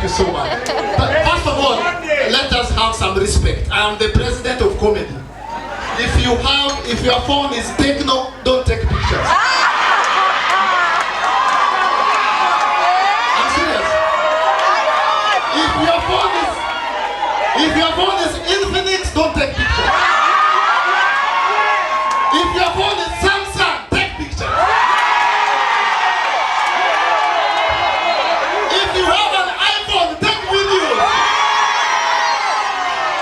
you so much. But first of all, let us have some respect. I am the president of comedy. If your phone is techno, don't take pictures. I'm serious. If your phone is Infinix, don't take pictures. If your phone is Samsung, take pictures. If you have an iPhone, take videos.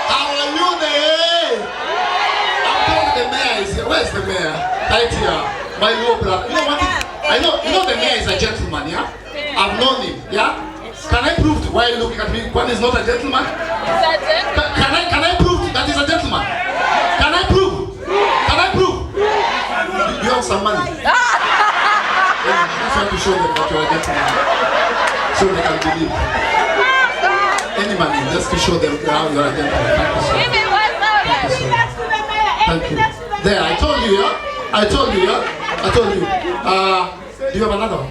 How are you there? I'm telling the mayor is here. Where's the mayor? Right here. My little brother. You know what? You know the mayor is a gentleman, yeah? I've known him, yeah? Can I prove why you looking at me? One is not a gentleman? Can I prove that he's a gentleman? Can I prove? Can I prove? You have some money. That's why to show them that you're a gentleman. So they can believe. Any money, just to show them how you're a gentleman. Thank you. There, I told you, yeah? I told you, yeah? I told you. Do you have another one?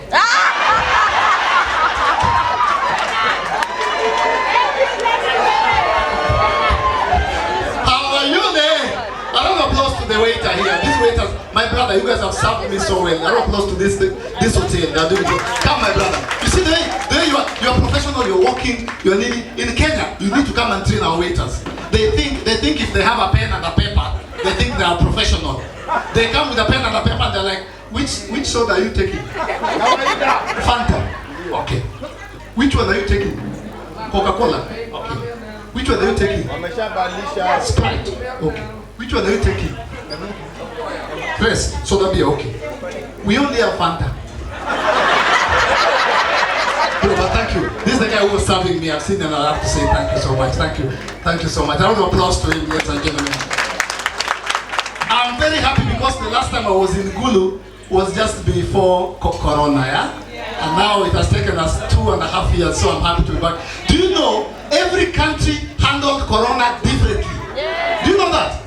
The waiter here, these waiters, my brother, you guys have served me so well. I don't close to this hotel. They are doing it. Come, my brother. You see the way you are professional. You're working. You're needing in Kenya. You need to come and train our waiters. They think if they have a pen and a paper, they think they are professional. They come with a pen and a paper. And they're like, which soda are you taking? Fanta. Okay. Which one are you taking? Coca-Cola. Okay. Which one are you taking? Sprite. Okay. Which one are you taking? First, soda beer, okay. We only have Fanta. Bro, but thank you. This is the guy who was serving me. I've seen him and I have to say thank you so much. Thank you. Thank you so much. A round of applause to him, ladies and gentlemen. I'm very happy because the last time I was in Gulu was just before Corona, yeah? And now it has taken us 2.5 years, so I'm happy to be back. Do you know every country handled Corona differently? Do you know that?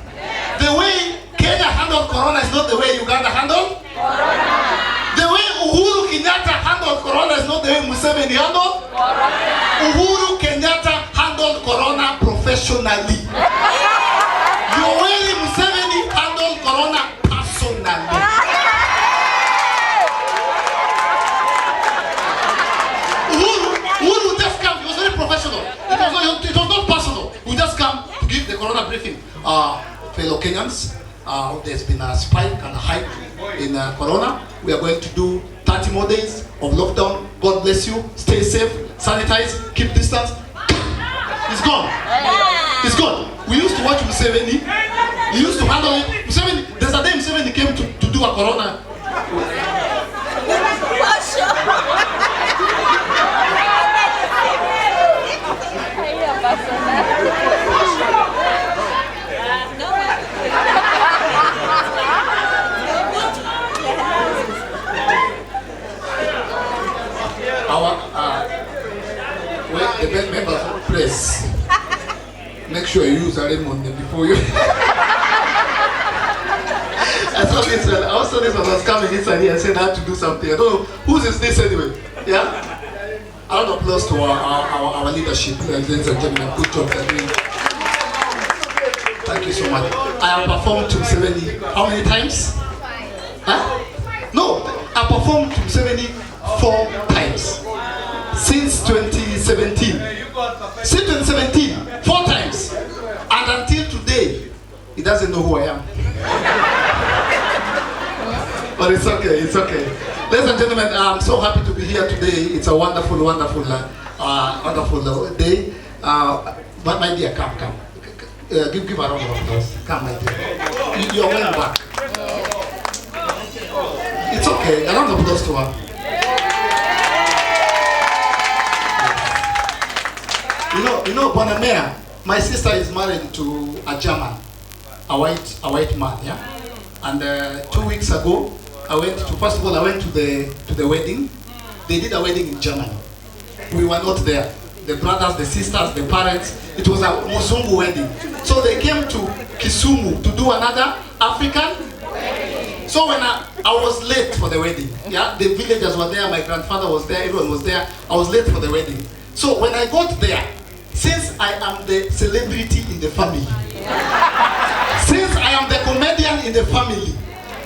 The way Kenya handled Corona is not the way Uganda handled Corona. The way Uhuru Kinyatta handled Corona is not the way Museveni handled Corona. Uhuru Kinyatta handled Corona professionally. Yoweri Museveni handled Corona personally. Uhuru just came, he was very professional. It was not personal. We just come to give the Corona briefing. Fellow Kenyans, there's been a spike and a hike in Corona. We are going to do 30 more days of lockdown. God bless you. Stay safe, sanitize, keep distance. It's gone. It's gone. We used to watch Museveni. He used to handle it. Museveni, there's a day Museveni came to do a Corona. The members of press, make sure you use a lemon before you. I saw this one was coming inside here and said I had to do something. I don't know whose is this anyway. Yeah? A round of applause to our leadership, ladies and gentlemen. Good job they're doing. Thank you so much. I have performed to Museveni how many times? Huh? No, I performed to Museveni 4 times. Since 2017. Since 2017, 4 times. And until today, he doesn't know who I am. But it's okay, it's okay. Ladies and gentlemen, I'm so happy to be here today. It's a wonderful, wonderful day. But my dear, come. Give a round of applause. Come, my dear. You're well back. It's okay. A round of applause to her. You know, Bwana Mayor, my sister is married to a German, a white man, yeah. And 2 weeks ago, I went to the wedding. They did a wedding in Germany. We were not there. The brothers, the sisters, the parents. It was a Muzungu wedding. So they came to Kisumu to do another African wedding. So when I was late for the wedding, yeah, the villagers were there, my grandfather was there, everyone was there. I was late for the wedding. So when I got there, since I am the celebrity in the family, since I am the comedian in the family,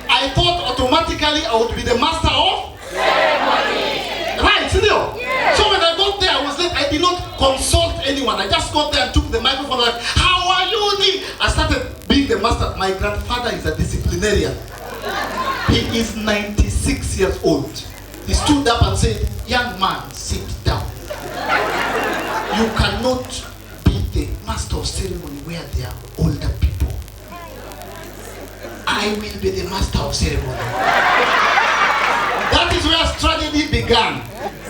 I thought automatically I would be the master of ceremony. Right, Silio? Yeah. So when I got there, I did not consult anyone. I just got there and took the microphone like, how are you? I started being the master. My grandfather is a disciplinarian. He is 96 years old. He stood up and said, young man, sit down. You cannot be the master of ceremony where there are older people. I will be the master of ceremony. That is where tragedy began.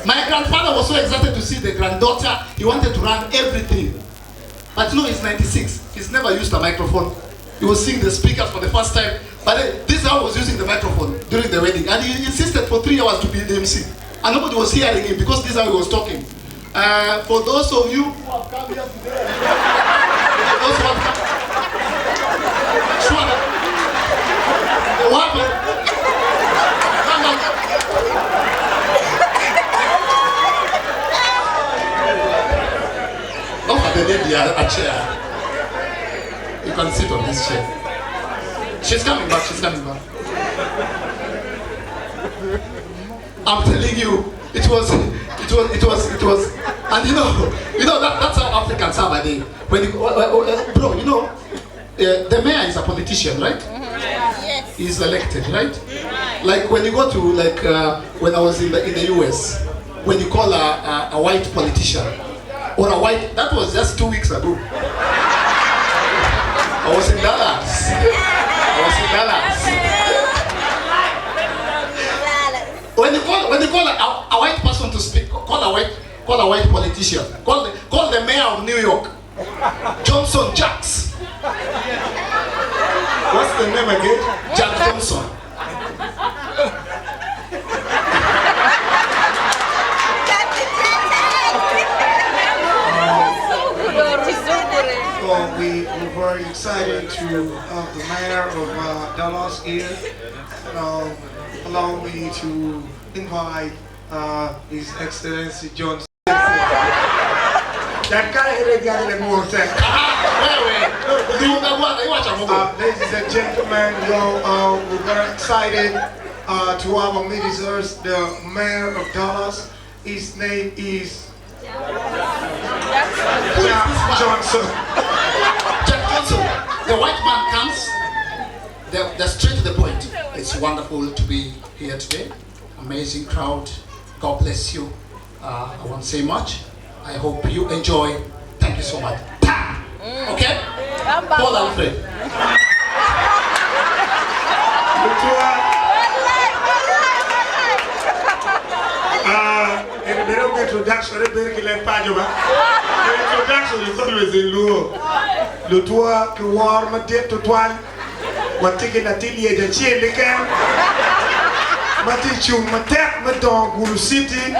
My grandfather was so excited to see the granddaughter. He wanted to run everything. But you know, he's 96. He's never used a microphone. He was seeing the speakers for the first time. But this guy was using the microphone during the wedding. And he insisted for 3 hours to be the MC. And nobody was hearing him because this is how he was talking. For those of you who have come here today, those who have come, sure, what happened? Don't have the lady a chair. You can sit on this chair. She's coming back. She's coming back. I'm telling you, it was, and you know that's how Africans are by the when you, bro, you know, the mayor is a politician, right? Yes. He's elected, right? Like when you go to when I was in the US, when you call a white politician or a white, that was just 2 weeks ago. I was in Dallas. When you call a white person to speak, call a white politician. Call the mayor of New York, Johnson Jacks. What's the name again? Jack Johnson. We're very excited to have the mayor of Dallas here. Allow me to invite His Excellency John. That guy is more ladies and gentlemen, we're very excited to have among us the mayor of Dallas. His name is Jack Johnson. Jack Johnson. The white man comes. They're straight to the point. It's wonderful to be here today. Amazing crowd. God bless you. I won't say much. I hope you enjoy. Thank you so much. Okay? Paul Alfred. In the middle of introduction, introduction is always in Luo. Le toit que war ma tête toile. What taking a tilly de chili can. Matichu ma tête ma dog Gulu City.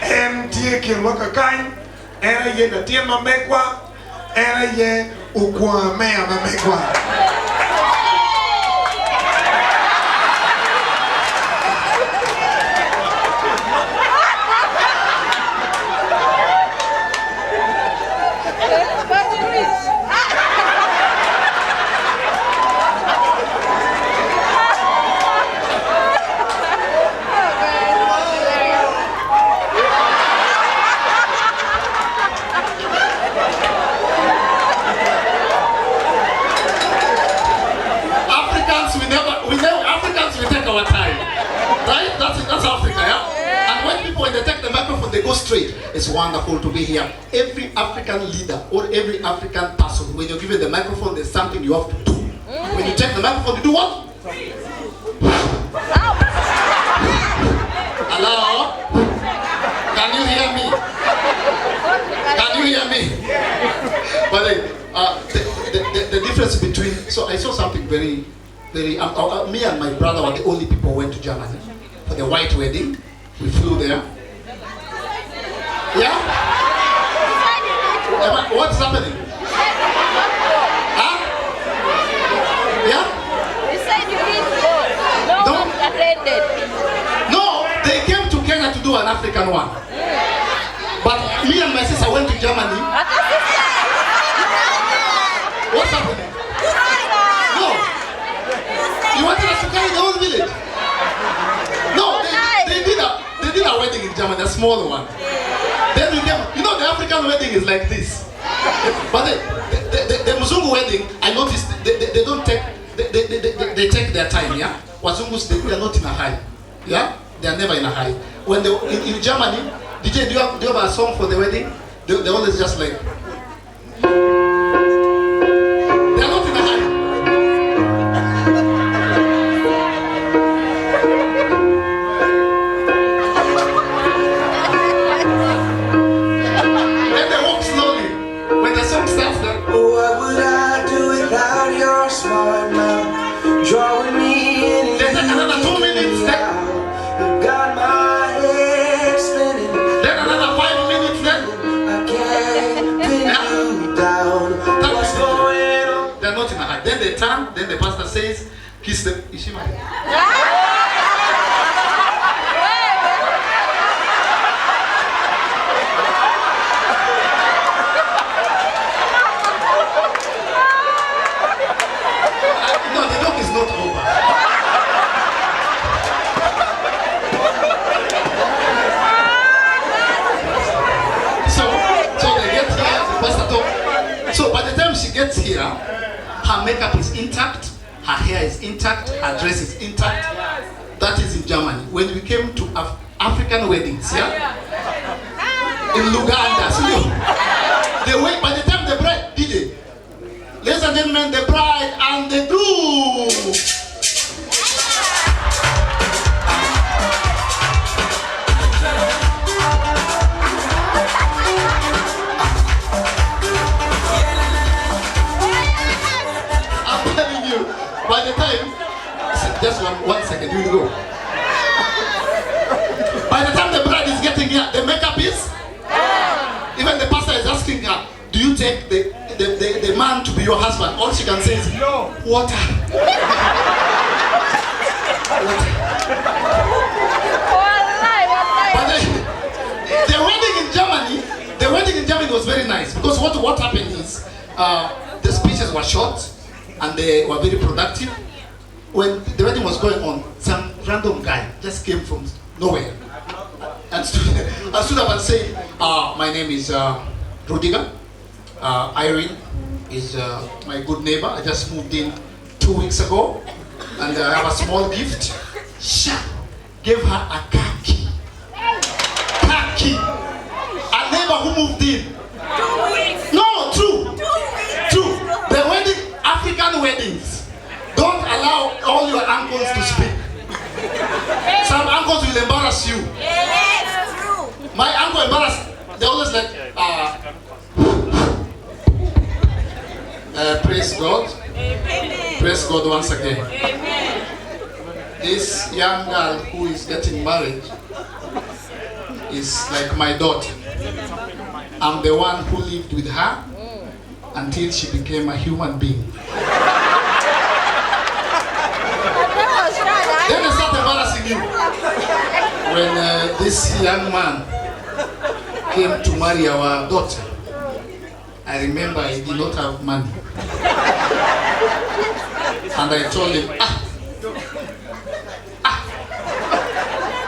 And taking waka kind. And I get a team ma mekwa. And I get ukwa mea ma mekwa. They go straight. It's wonderful to be here. Every African leader or every African person, when you're given the microphone, there's something you have to do. When you take the microphone, you do what? Hello? Can you hear me? Can you hear me? But the difference between, so I saw something very, me and my brother were the only people who went to Germany for the white wedding. We flew there. Yeah? What's happening? Huh? Yeah? You said you didn't go. No one attended. No, they came to Kenya to do an African one. But me and my sister went to Germany. What's happening? No. You wanted us to carry the whole village? No, they did a wedding in Germany, a small one. Then we came, you know the African wedding is like this. But the Muzungu wedding, I noticed they don't take, they take their time, yeah? Wazungus, they are not in a hurry, yeah? They are never in a hurry. When they, in Germany, DJ, do you have a song for the wedding? They always just like, they are not in a hurry. Then they walk slowly. When the song starts, then, What would I do without your smart mouth? Drawing me in and they take another 2 minutes. Then, you got my head spinning. then another 5 minutes. Then, I can't pin you down. What's going on? they're not in a hurry. Then they turn. Then the pastor says, "Kiss them." Is she married? No, the joke is not over. So they get here, the pastor talk. So by the time she gets here, her makeup is intact, her hair is intact, her dress is intact. That is in Germany. When we came to African weddings, yeah, in Uganda, so they wait. By the time the bride, DJ, ladies and gentlemen, the bride and the groom. I'm telling you, by the time, just one second, you will go. By the time the bride is getting here, the makeup is. Even the pastor is asking her, "Do you take the man to be your husband?" All she can say is, "No, water." Water. But the wedding in Germany was very nice because what happened is the speeches were short and they were very productive. When the wedding was going on, some random guy just came from nowhere and stood up and said, "My name is Rudiger. Irene is my good neighbor. I just moved in 2 weeks ago and I have a small gift." Gave her a car key. Car key. A neighbor who moved in. 2 weeks. No, true. 2 weeks. True. The wedding, African weddings, don't allow all your uncles to speak. Some uncles will embarrass you. Yes, true. My uncle embarrassed. They always like, praise God. Amen. Praise God once again. Amen. This young girl who is getting married is like my daughter. I'm the one who lived with her until she became a human being. Then they start embarrassing you. When this young man came to marry our daughter, I remember he did not have money. And I told him,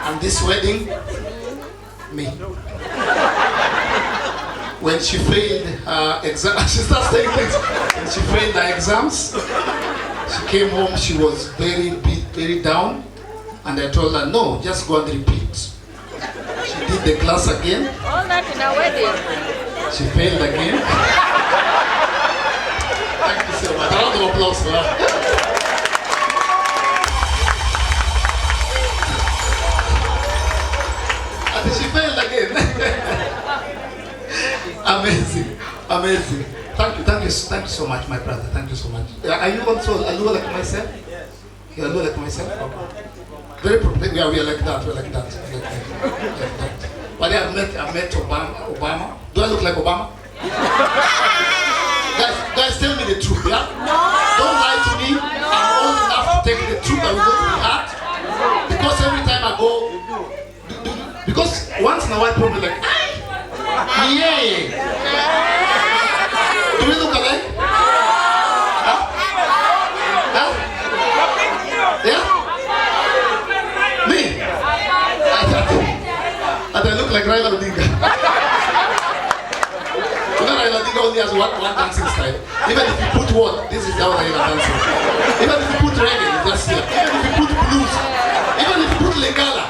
and this wedding, me. When she failed her exam, she starts saying things. When she failed her exams, she came home, she was very beat, very down. And I told her, no, just go and repeat. She did the class again. All that in a wedding. She failed again. Thank you so much. A round of applause for her. And she failed again. Amazing, amazing. Thank you so much, my brother. Thank you so much. Are you also a little like myself? You are a little like myself? Okay. Very protected. Yeah, we are like that. We're like that. Like that. But yeah, I met Obama. Do I look like Obama? guys, tell me the truth, yeah? No. Don't lie to me. I'm old enough to take the truth that will go to my heart. Because every time I go, because once in a while, people be like, Yay! Do we look alike? Huh? Huh? Yeah? Me? I look like Raila Odinga. You know Raila Odinga only has one dancing style. Even if you put what? This is how Raila dances. Even if you put reggae, it's just here. Even if you put blues, even if you put Lingala,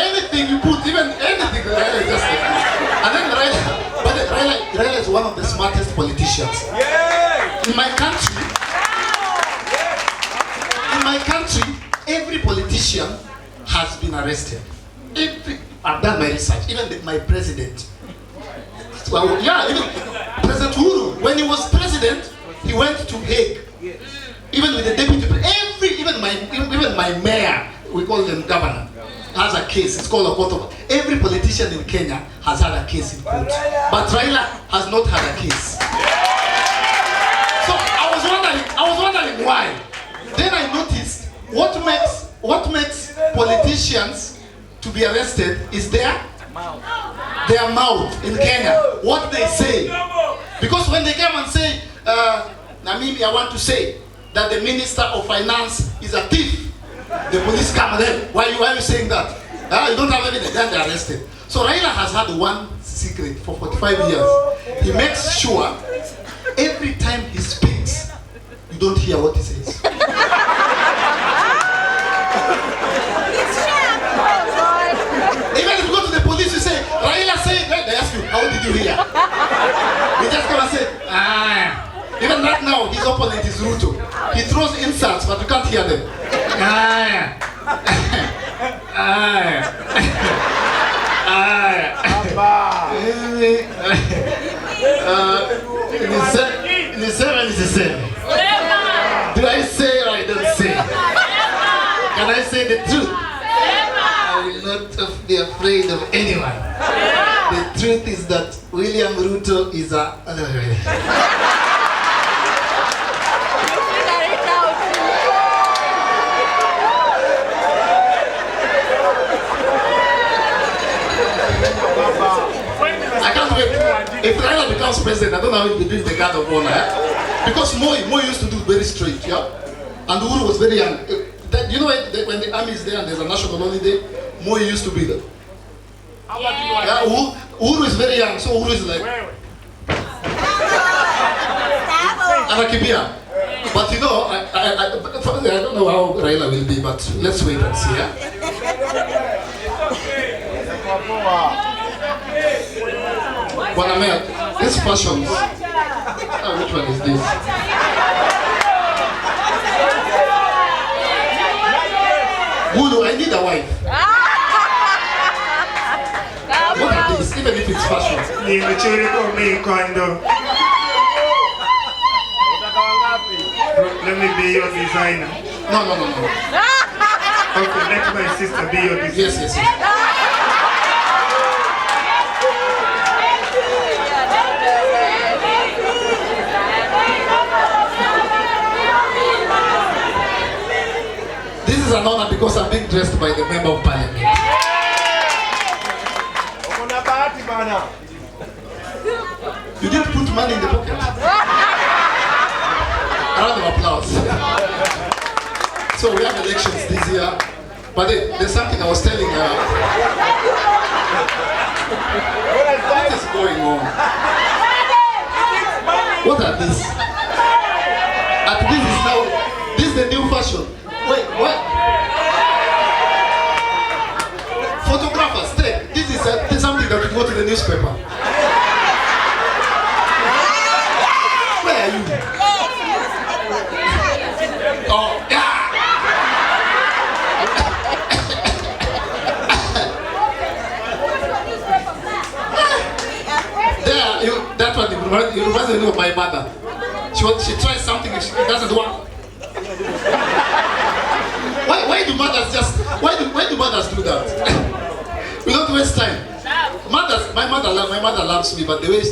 anything you put, even anything, Raila is just like this. And then Raila is one of the smartest politicians. In my country, every politician has been arrested. I've done my research. Even my president. Well, yeah, even President Uhuru, when he was president, he went to Hague. Even with the deputy, even my mayor, we call them governor, has a case. It's called a court of. Every politician in Kenya has had a case in court, but Raila has not had a case. So I was wondering why. Then I noticed what makes politicians to be arrested is their mouth in Kenya, what they say. Because when they come and say, Namibia, I want to say that the Minister of Finance is a thief, the police come and then, why are you saying that? You don't have evidence, then they're arrested. So Raila has had one secret for 45 years. He makes sure every time he speaks, you don't hear what he says. Even if you go to the police, you say, Raila said, they ask you, how did you hear? They just come and say, Even right now, his opponent is Ruto. He throws insults, but you can't hear them. The seven is the same. Do I say or I don't say? Can I say the truth? I will not be afraid of anyone. The truth is that William Ruto is a... I can't wait. If Raila becomes president, I don't know how he'll be doing the guard of honor. Because Moi used to do very straight, yeah? And Uhuru was very young. You know when the army is there and there's a national holiday, Moi used to be there. Yeah, Uhuru is very young, so Uhuru is like... Arakibia. But you know, I don't know how Raila will be, but let's wait and see, yeah? Wanamea, this fashion. Which one is this? Gulu, I need a wife. What are these? Even if it's fashion. Let me be your designer. No. Okay, let my sister be your designer. Yes. This is an honor because I'm being dressed by the Member of Parliament. You didn't put money in the pocket. A round of applause. So we have elections this year, but there's something I was telling her. What is going on? What are these? And this is the new fashion. Wait, what? Photographers, take. This is something that will go to the newspaper. Where are you? Oh, yeah. That one, it reminds me of my mother. She tries something and it doesn't work. Why do mothers do that? We don't waste time. My mother loves me, but the way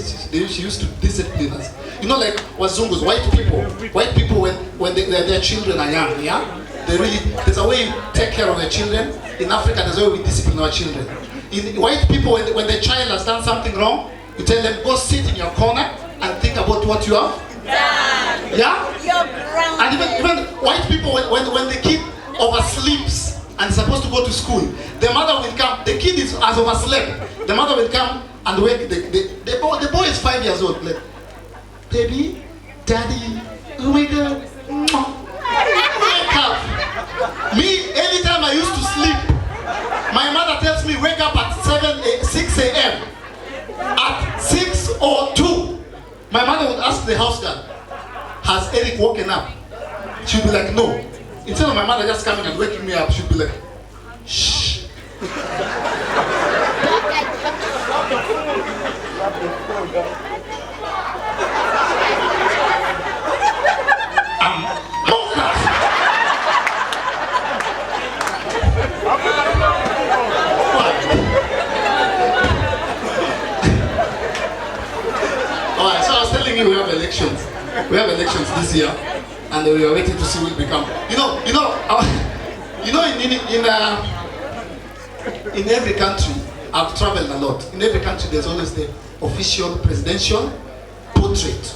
she used to discipline us. You know, like Wazungus, white people when their children are young, yeah? There's a way you take care of their children. In Africa, there's a way we discipline our children. white people, when the child has done something wrong, you tell them, go sit in your corner and think about what you have done. Yeah? And even white people, when the kid oversleeps and is supposed to go to school, the mother will come, the kid has overslept, the mother will come and wake the boy is 5 years old. Like, baby, daddy, oh my God, wake up. Me, anytime I used to sleep, my mother tells me wake up at 6 a.m. At 6:02, my mother would ask the house girl, has Eric woken up? She'd be like, no. Instead of my mother just coming and waking me up, she'd be like, shh. Alright, so I was telling you we have elections. We have elections this year, and we are waiting to see who will become. In every country, I've traveled a lot. In every country, there's always the official presidential portrait.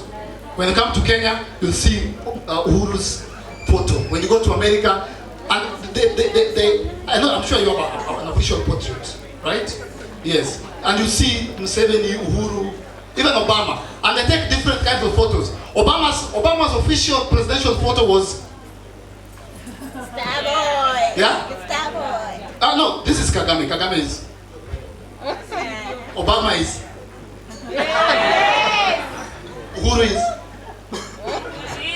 When you come to Kenya, you'll see Uhuru's photo. When you go to America, and I'm sure you have an official portrait, right? Yes. And you see Museveni, Uhuru, even Obama, and they take different kinds of photos. Obama's official presidential photo was Starboy. Yeah? Starboy. No, this is Kagame. Kagame is. Obama is. Uhuru is.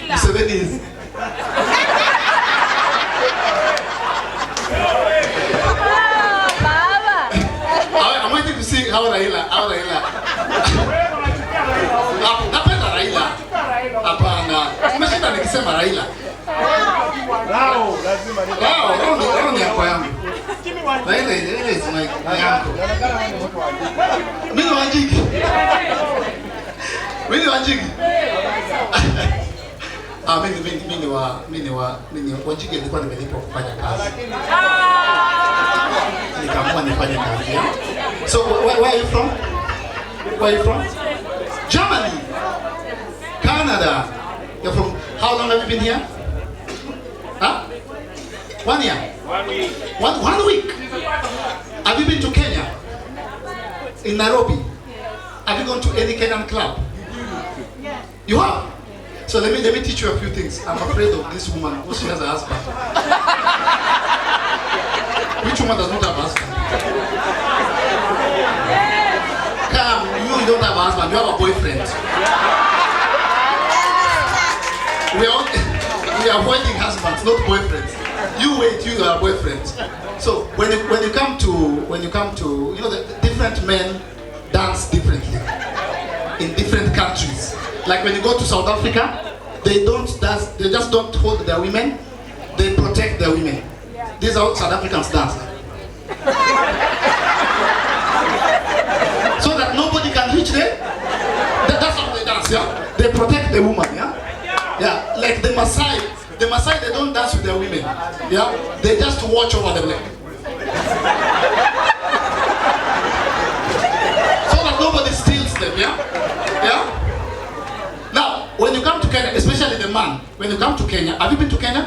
Museveni is. I'm waiting to see how Raila. Napenda Raila. Hapana. Nimeshinda nikisema Raila. Rao ni yako yangu. Raila is my yangu. Mimi Wanjigi. Mimi Wanjigi nilikuwa nimelipwa kufanya kazi. Nikaamua nifanye kazi. So where are you from? Germany. Canada. You're from, how long have you been here? Huh? 1 year? 1 week. One week? Have you been to Kenya? In Nairobi? Have you gone to any Kenyan club? You have? So let me teach you a few things. I'm afraid of this woman because she has a husband. Which woman does not have a husband? Come, you don't have a husband, you have a boyfriend. We are avoiding husbands, not boyfriends. You wait, you are a boyfriend. So when you come to the different men dance differently in different countries. Like when you go to South Africa, they don't dance, they just don't hold their women, they protect their women. These are how South Africans dance. So that nobody can reach them. That's how they dance, yeah? They protect the woman, yeah? Yeah, like the Maasai, they don't dance with their women, yeah? They just watch over them like. So that nobody steals them, yeah? Yeah? Now, when you come to Kenya, especially the man, when you come to Kenya, have you been to Kenya?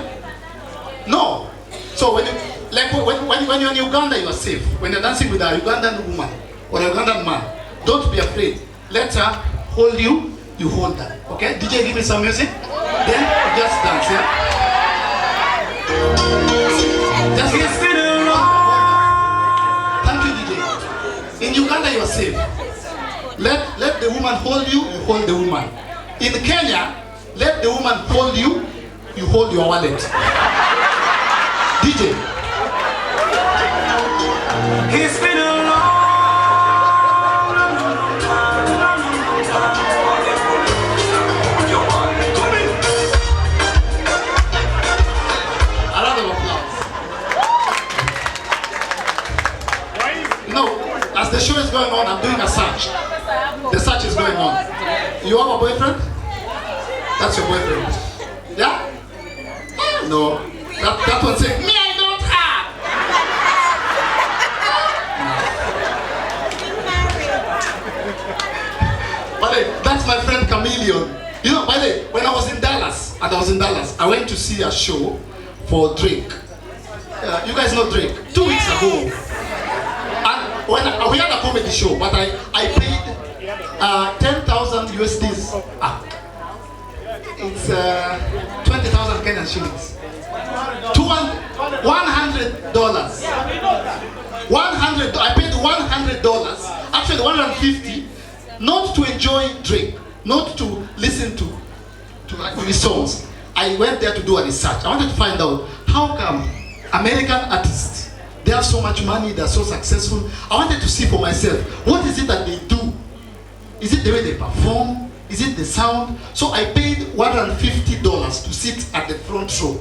No. So when you're in Uganda, you are safe. When you're dancing with a Ugandan woman or a Ugandan man, don't be afraid. Let her hold you, you hold her. Okay? DJ, give me some music. Then just dance, yeah? Just dance. Thank you, DJ. In Uganda, you are safe. Let the woman hold you, you hold the woman. In Kenya, let the woman hold you, you hold your wallet. DJ. It's been a as the show is going on, I'm doing a search. The search is going on. You have a boyfriend? That's your boyfriend. Yeah? No. That one saying, me, I don't have. million. You know, by the way, when I was in Dallas, I went to see a show for Drake. You guys know Drake? 2 weeks ago. And when we had a comedy show, but I paid 10,000 USDs. It's 20,000 Kenyan shillings. $100. I paid $100. Actually, 150. Not to enjoy Drake, not to listen to his songs. I went there to do a research. I wanted to find out how come American artists, they have so much money, they're so successful. I wanted to see for myself, what is it that they do? Is it the way they perform? Is it the sound? So I paid $150 to sit at the front row.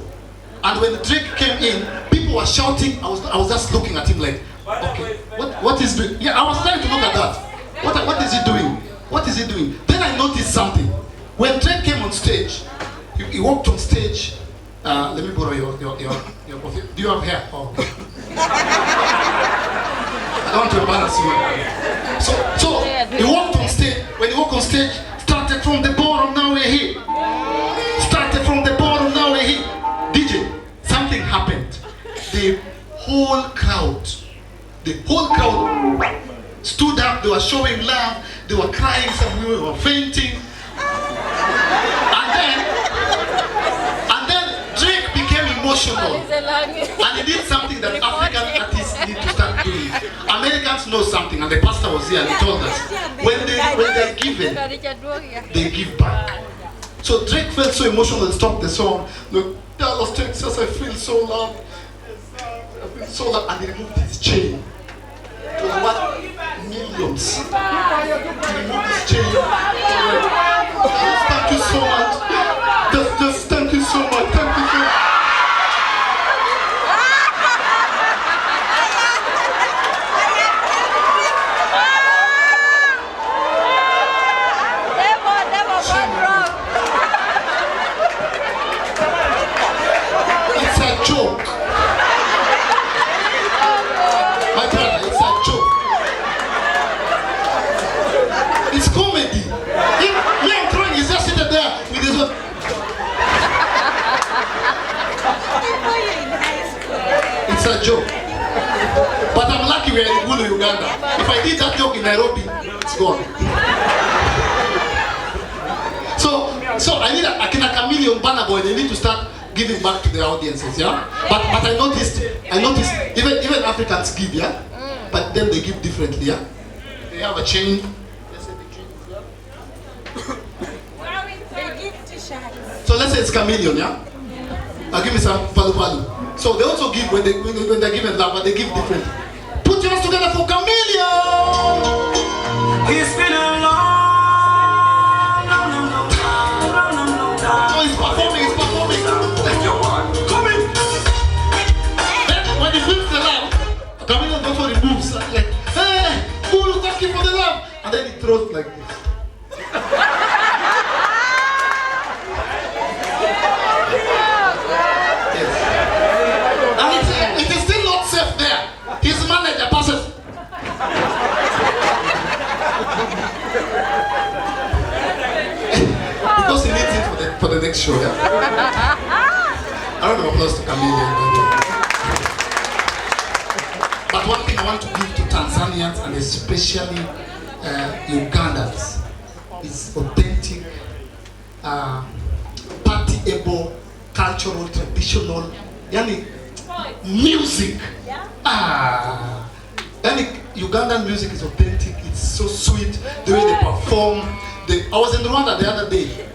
And when Drake came in, people were shouting. I was just looking at him like, okay, what is doing? Yeah, I was trying to look at that. What is he doing? What is he doing? Then I noticed something. When Drake came on stage, he walked on stage. Let me borrow your coffee. Do you have hair? Oh. I don't want to embarrass you. So he walked on stage. When he walked on stage, started from the bottom, now we're here. Started from the bottom, now we're here. DJ, something happened. The whole crowd stood up, they were showing love, they were crying, some women were fainting. And then Drake became emotional. And he did something that African artists need to start doing. Americans know something, and the pastor was here and he told us, when they're given, they give back. So Drake felt so emotional and stopped the song. Look, Dallas, Texas, I feel so loved. I feel so loved. And he removed his chain. It was worth millions. He removed his chain. Thank you so much. Just thank you so much. Thank you so much. It's a joke. My brother, it's a joke. It's comedy. I'm throwing, he's just sitting there with his one. It's a joke. But I'm lucky we're in Gulu, Uganda. If I did that joke in Nairobi, it's gone. So I need a chameleon banner boy. They need to start giving back to their audiences, yeah. But I noticed even Africans give, yeah. But then they give differently, yeah. They have a chain. So let's say it's chameleon, yeah. I'll give me some value. So they also give when they're given love, but they give differently. Put your hands together for chameleon. It's been a long. So he's performing. Come in. Then when he feels the love, chameleon also removes like, hey, Gulu, thank you for the love. And then he throws like this. Yes. And it is still not safe there. His manager passes. Because he needs it for the next show, yeah? I don't have applause to Chameleon. But one thing I want to give to Tanzanians and especially Ugandans is authentic, party-able, cultural, traditional, music. Ugandan music is authentic, it's so sweet, the way they perform. I was in Rwanda the other day,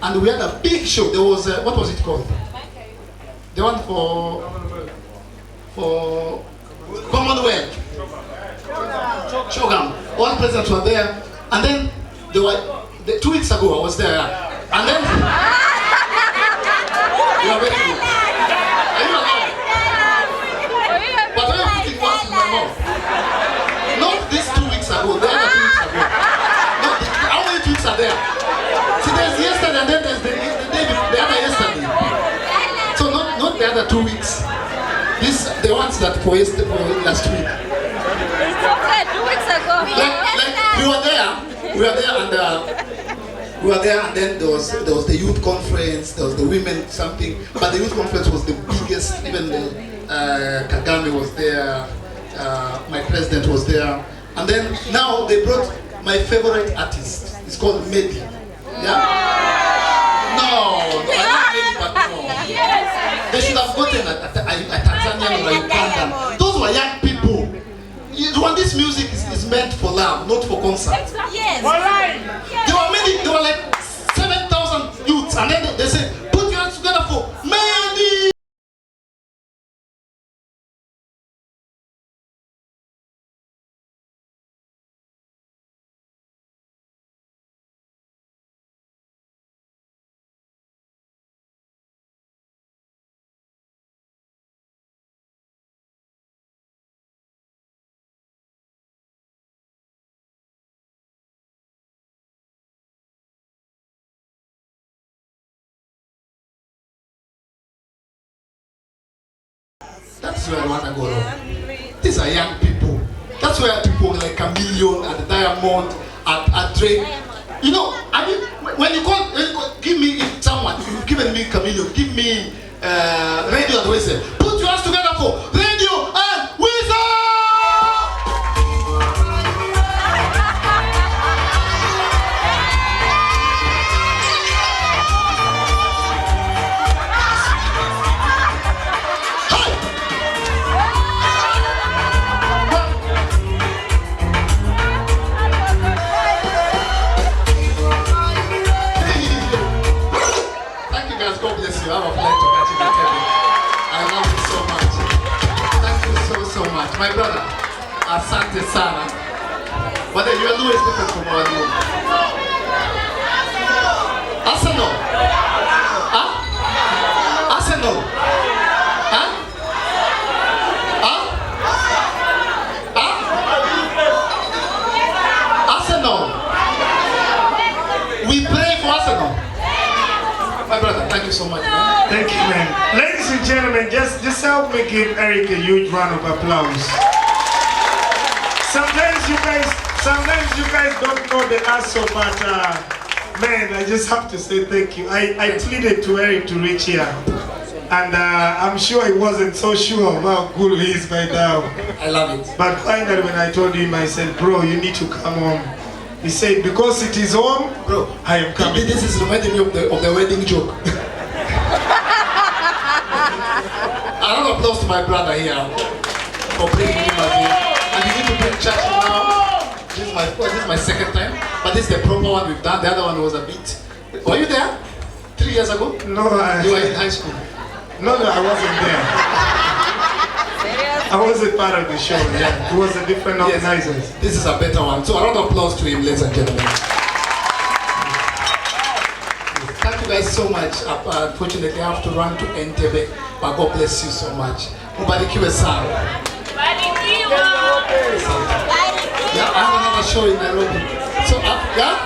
and we had a big show. There was, what was it called? The one for Commonwealth. Shogun. All presidents were there, and then there were 2 weeks ago I was there, and then you are very good. Are you alive? But I am putting words in my mouth. Not this 2 weeks ago, the other 2 weeks ago. How many 2 weeks are there? See, there's yesterday and then there's the other yesterday. So not the other 2 weeks. The ones that for last week. It's okay, 2 weeks ago. Like we were there and We were there, and then there was the youth conference, there was the women something, but the youth conference was the biggest. Even Kagame was there, my president was there, and then now they brought my favorite artist. It's called Medi. Yeah. No, I love Medi, but no. They should have gotten a Tanzanian or a Ugandan. Those were young people. When this music is meant for love, not for concert. Yes. There were like 7,000 youths, and then they said, put your hands together for Medi. That's where I want to go. These are young people. That's where people like Chameleon and Diamond and Drake. You know, I mean, when you call, give me someone, you've given me Chameleon, give me Radio and Whistle. Put your hands together for Radio and Whistle! God bless you. I have a flight to catch in the cabin. I love you so much. Thank you so much. My brother, Asante Sana. But then your Lou is different from our Lou. Arsenal. Huh? Arsenal. Huh? Huh? Huh? Arsenal. We pray for Arsenal. My brother, thank you so much, man. Thank you, man. Ladies and gentlemen, just help me give Eric a huge round of applause. Sometimes you guys don't know the answer, but man, I just have to say thank you. I pleaded to Eric to reach here, and I'm sure he wasn't so sure about Gulu is by now. I love it. But finally, when I told him, I said, bro, you need to come home. He said, because it is home, bro, I am coming. This is reminding me of the wedding joke. A round of applause to my brother here for bringing him again. And you need to bring church now. This is my second time, but this is the proper one we've done. The other one was a bit. Were you there 3 years ago? No, you were in high school. No, I wasn't there. I wasn't part of the show, yeah. It was a different organizer. Yes, this is a better one. So a round of applause to him, ladies and gentlemen. Thank you guys so much. Unfortunately, I have to run to Entebbe, but God bless you so much. Mubarikiwe sana. Yeah, I have another show in Nairobi. So, yeah?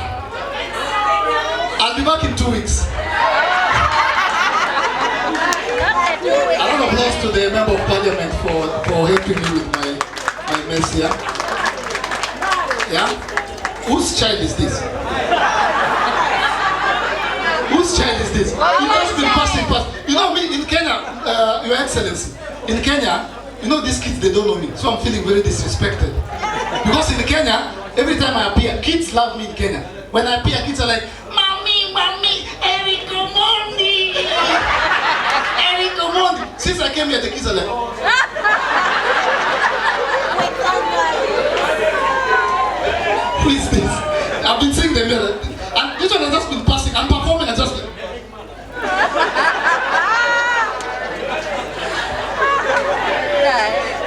I'll be back in 2 weeks. A round of applause to the Member of Parliament for helping me with my mess here. Yeah? Whose child is this? Whose child is this? You guys been passing past. You know me in Kenya, Your Excellency. In Kenya, you know these kids, they don't know me. So I'm feeling very disrespected. Because in Kenya, every time I appear, kids love me in Kenya. When I appear, kids are like, Mommy, Eric Omondi. Eric Omondi. Since I came here, the kids are like, who is this? I've been seeing them here. And this one has just been passing. I'm performing and just like,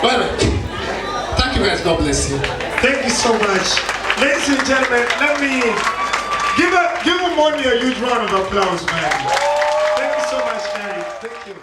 well, thank you guys. God bless you. Thank you so much. Ladies and gentlemen, let me give Omondi a huge round of applause, man. Thank you so much, Eric. Thank you.